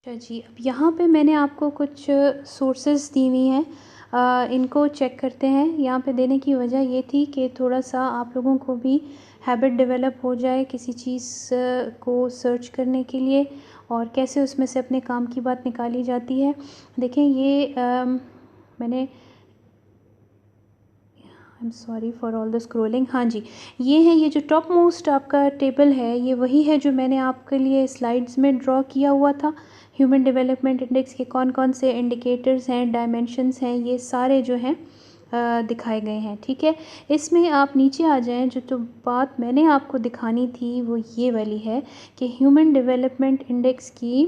अच्छा जी, अब यहाँ पे मैंने आपको कुछ सोर्सेज़ दी हुई हैं, इनको चेक करते हैं। यहाँ पे देने की वजह ये थी कि थोड़ा-सा आप लोगों को भी हैबिट डेवलप हो जाए किसी चीज़ को सर्च करने के लिए और कैसे उसमें से अपने काम की बात निकाली जाती है। देखें ये मैंने I am sorry for all the scrolling. हाँ जी, ये है, ये जो टॉप मोस्ट आपका टेबल है, ये वही है जो मैंने आपके लिए स्लाइड्स में ड्रॉ किया हुआ था। ह्यूमन डेवलपमेंट इंडेक्स के कौन-कौन से इंडिकेटर्स हैं, डायमेंशंस हैं, ये सारे जो हैं दिखाए गए हैं, ठीक है। इसमें आप नीचे आ जाएँ, जो बात मैंने आपको दिखानी थी वो ये वाली है कि ह्यूमन डेवलपमेंट इंडेक्स की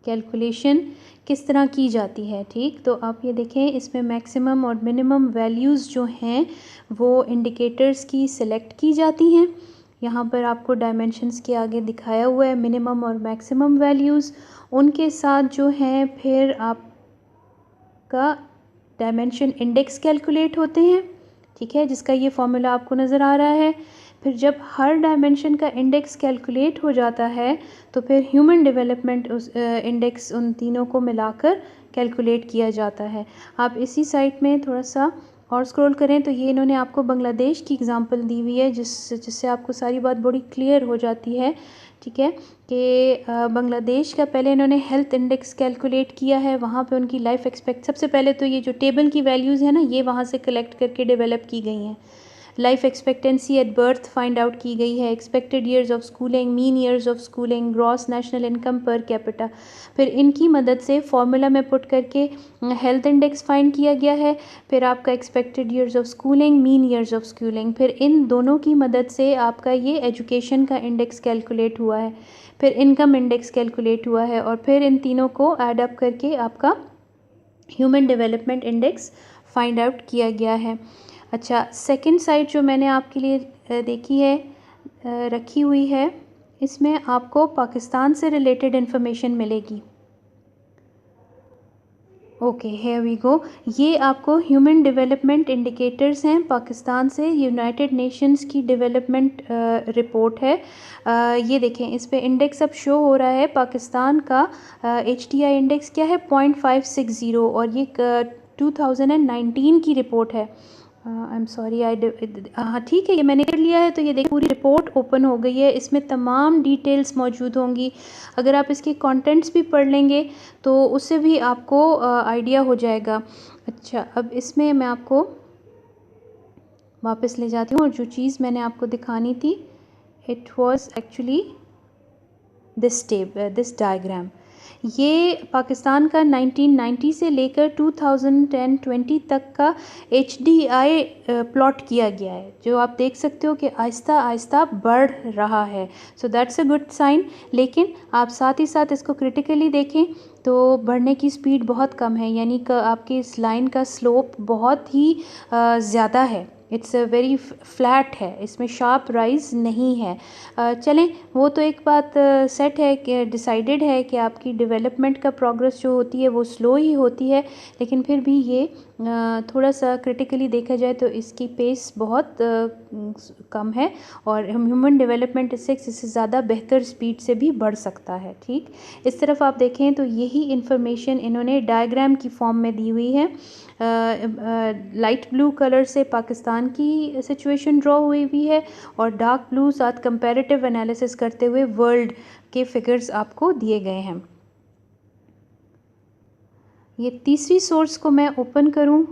कैलकुलेशन किस तरह की जाती है, ठीक। तो आप ये देखें, इसमें मैक्सिमम और मिनिमम वैल्यूज़ जो हैं वो इंडिकेटर्स की सिलेक्ट की जाती हैं। यहाँ पर आपको डायमेंशंस के आगे दिखाया हुआ है मिनिमम और मैक्सिमम वैल्यूज़, उनके साथ जो हैं फिर आपका डायमेंशन इंडेक्स कैलकुलेट होते हैं, ठीक है, जिसका ये फॉर्मूला आपको नज़र आ रहा है। फिर जब हर डायमेंशन का इंडेक्स कैलकुलेट हो जाता है तो फिर ह्यूमन डेवलपमेंट उस इंडेक्स उन तीनों को मिलाकर कैलकुलेट किया जाता है। आप इसी साइट में थोड़ा-सा और स्क्रॉल करें तो ये इन्होंने आपको बांग्लादेश की एग्ज़ाम्पल दी हुई है, जिससे आपको सारी बात बड़ी क्लियर हो जाती है, ठीक है, कि बांग्लादेश का पहले इन्होंने हेल्थ इंडेक्स कैलकुलेट किया है। वहाँ पे उनकी लाइफ एक्सपेक्ट सबसे पहले तो ये जो टेबल की वैल्यूज़ है ना, ये वहाँ से कलेक्ट करके डेवलप की गई हैं। Life expectancy at birth find out की गई है, expected years of schooling, mean years of schooling, gross national income per capita. फिर इनकी मदद से फॉर्मूला में पुट करके हेल्थ इंडेक्स फाइंड किया गया है। फिर आपका expected years of schooling, mean years of schooling, फिर इन दोनों की मदद से आपका ये एजुकेशन का इंडेक्स कैलकुलेट हुआ है। फिर इनकम इंडेक्स कैलकुलेट हुआ है और फिर इन तीनों को ऐड अप करके आपका human development index find out किया गया है। अच्छा, सेकंड साइट जो मैंने आपके लिए देखी है, रखी हुई है, इसमें आपको पाकिस्तान से रिलेटेड इन्फॉर्मेशन मिलेगी। Okay, here we go. ये आपको ह्यूमन डेवलपमेंट इंडिकेटर्स हैं पाकिस्तान से, यूनाइटेड नेशंस की डेवलपमेंट रिपोर्ट है। ये देखें, इस पे इंडेक्स अब शो हो रहा है पाकिस्तान का। HDI इंडेक्स क्या है, 0.560, और ये 2019 की रिपोर्ट है। आई एम सॉरी, हाँ ठीक है, ये मैंने कर लिया है। तो ये देखिए, पूरी रिपोर्ट ओपन हो गई है, इसमें तमाम डिटेल्स मौजूद होंगी। अगर आप इसके कंटेंट्स भी पढ़ लेंगे तो उससे भी आपको आइडिया हो जाएगा। अच्छा, अब इसमें मैं आपको वापस ले जाती हूँ और जो चीज़ मैंने आपको दिखानी थी, it was actually this diagram. ये पाकिस्तान का 1990 से लेकर 2010-20 तक का HDI प्लॉट किया गया है, जो आप देख सकते हो कि आहिस्ता आहिस्ता बढ़ रहा है। So that's a good sign. लेकिन आप साथ ही साथ इसको क्रिटिकली देखें तो बढ़ने की स्पीड बहुत कम है, यानी कि आपकी इस लाइन का स्लोप बहुत ही ज़्यादा है। इट्स अ वेरी फ्लैट है, इसमें शार्प राइज नहीं है। चलें, वो तो एक बात सेट है कि डिसाइडेड है कि आपकी डेवलपमेंट का प्रोग्रेस जो होती है वो स्लो ही होती है, लेकिन फिर भी ये थोड़ा सा क्रिटिकली देखा जाए तो इसकी पेस बहुत कम है और ह्यूमन डेवलपमेंट इससे ज़्यादा बेहतर स्पीड से भी बढ़ सकता है, ठीक। इस तरफ आप देखें तो यही इन्फॉर्मेशन इन्होंने डायग्राम की फॉर्म में दी हुई है। लाइट ब्लू कलर से पाकिस्तान की सिचुएशन ड्रॉ हुई हुई है और डार्क ब्लू साथ कंपैरेटिव एनालिसिस करते हुए वर्ल्ड के फिगर्स आपको दिए गए हैं। ये तीसरी सोर्स को मैं ओपन करूं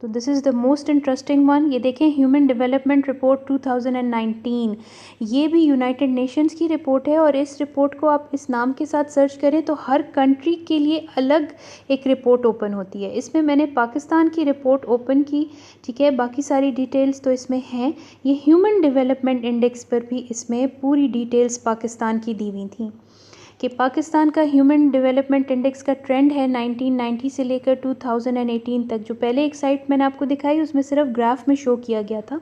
तो this is the most interesting one. ये देखें, ह्यूमन डेवलपमेंट रिपोर्ट 2019, ये भी यूनाइटेड नेशंस की रिपोर्ट है और इस रिपोर्ट को आप इस नाम के साथ सर्च करें तो हर कंट्री के लिए अलग एक रिपोर्ट ओपन होती है। इसमें मैंने पाकिस्तान की रिपोर्ट ओपन की, ठीक है, बाकी सारी डिटेल्स तो इसमें हैं। ये ह्यूमन डेवलपमेंट इंडेक्स पर भी इसमें पूरी डिटेल्स पाकिस्तान की दी हुई थी कि पाकिस्तान का ह्यूमन डेवलपमेंट इंडेक्स का ट्रेंड है 1990 से लेकर 2018 तक। जो पहले एक साइट मैंने आपको दिखाई उसमें सिर्फ ग्राफ में शो किया गया था,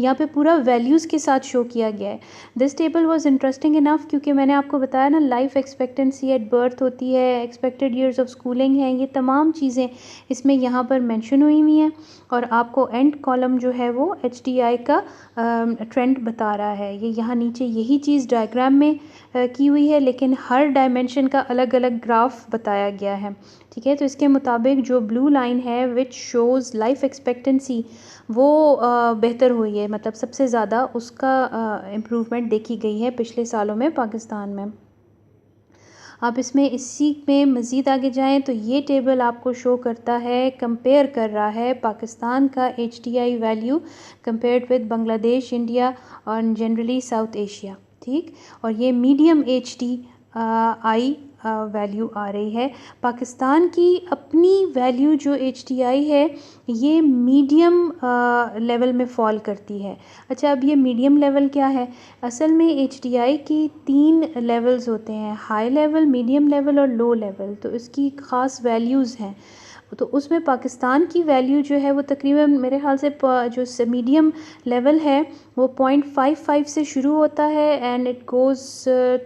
यहाँ पे पूरा वैल्यूज़ के साथ शो किया गया है। This table was interesting enough क्योंकि मैंने आपको बताया ना, लाइफ एक्सपेक्टेंसी एट बर्थ होती है, एक्सपेक्टेड ईयर्स ऑफ स्कूलिंग है, ये तमाम चीज़ें इसमें यहाँ पर मेंशन हुई हुई हैं और आपको एंड कॉलम जो है वो HDI का ट्रेंड बता रहा है। ये यहाँ नीचे यही चीज़ डायग्राम में की हुई है, लेकिन हर हर डायमेंशन का अलग अलग ग्राफ बताया गया है, ठीक है। तो इसके मुताबिक जो ब्लू लाइन है विच शोज़ लाइफ एक्सपेक्टेंसी, वो बेहतर हुई है, मतलब सबसे ज़्यादा उसका इम्प्रूवमेंट देखी गई है पिछले सालों में पाकिस्तान में। आप इसमें इसी में मज़ीद आगे जाएं तो ये टेबल आपको शो करता है, कंपेयर कर रहा है पाकिस्तान का HDI value compared with Bangladesh, India और जनरली साउथ एशिया, ठीक। और ये मीडियम HDI वैल्यू आ रही है। पाकिस्तान की अपनी वैल्यू जो HDI है ये मीडियम लेवल में फ़ॉल करती है। अच्छा, अब ये मीडियम लेवल क्या है? असल में HDI की 3 लेवल्स होते हैं, हाई लेवल, मीडियम लेवल और लो लेवल। तो इसकी ख़ास वैल्यूज़ हैं। तो उसमें पाकिस्तान की वैल्यू जो है वो तकरीबन मेरे ख़्याल से जो मीडियम लेवल है वो 0.55 से शुरू होता है and it goes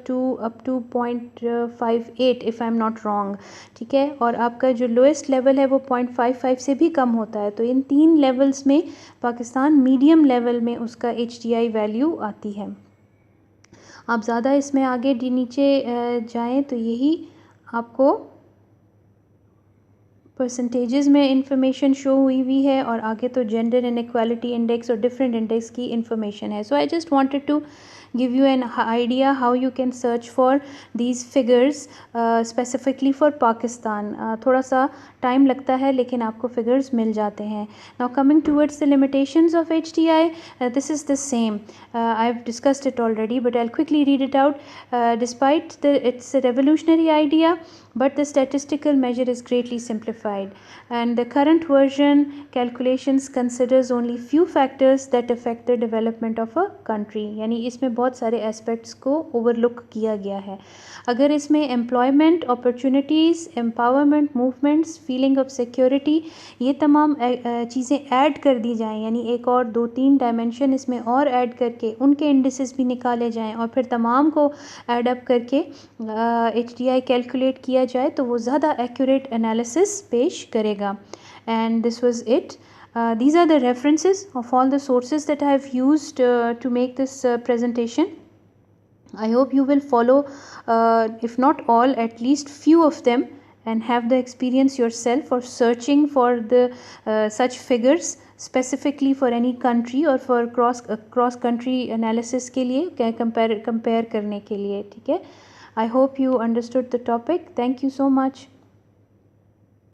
to up to 0.58 if I am not wrong, ठीक है। और आपका जो लोएस्ट लेवल है वो 0.55 से भी कम होता है। तो इन 3 लेवल्स में पाकिस्तान मीडियम लेवल में उसका HDI वैल्यू आती है। आप ज़्यादा इसमें आगे नीचे जाएँ तो यही आपको परसेंटेजेस में इंफॉर्मेशन शो हुई है और आगे तो जेंडर इनइक्वालिटी इंडेक्स और डिफरेंट इंडेक्स की इंफॉर्मेशन है। So I just wanted to give you an idea how you can search for these figures specifically for Pakistan. थोड़ा सा टाइम लगता है लेकिन आपको फिगर्स मिल जाते हैं। Now coming towards the limitations of HDI, this is the same. I've discussed it already, but I'll quickly read it out. Despite it's a revolutionary idea, but the statistical measure is greatly simplified, and the current version calculations considers only few factors that affect the development of a country. यानी इसमें बहुत सारे aspects को overlook किया गया है। अगर इसमें employment, opportunities, empowerment, movements, feeling of security, ये तमाम चीज़ें ऐड कर दी जाएँ, यानी एक और 2-3 डायमेंशन इसमें और ऐड करके उनके इंडिसेस भी निकाले जाएँ और फिर तमाम को ऐड अप करके HDI कैलकुलेट किया जाए तो वो ज़्यादा एक्यूरेट एनालिसिस पेश करेगा। And this was it. These are the references of all the sources that I have used to make this presentation. I hope you will follow, if not all, at least few of them, and have the experience yourself for searching for the such figures specifically for any country or for cross country analysis के लिए compare करने के लिए, ठीक है। I hope you understood the topic. Thank you so much.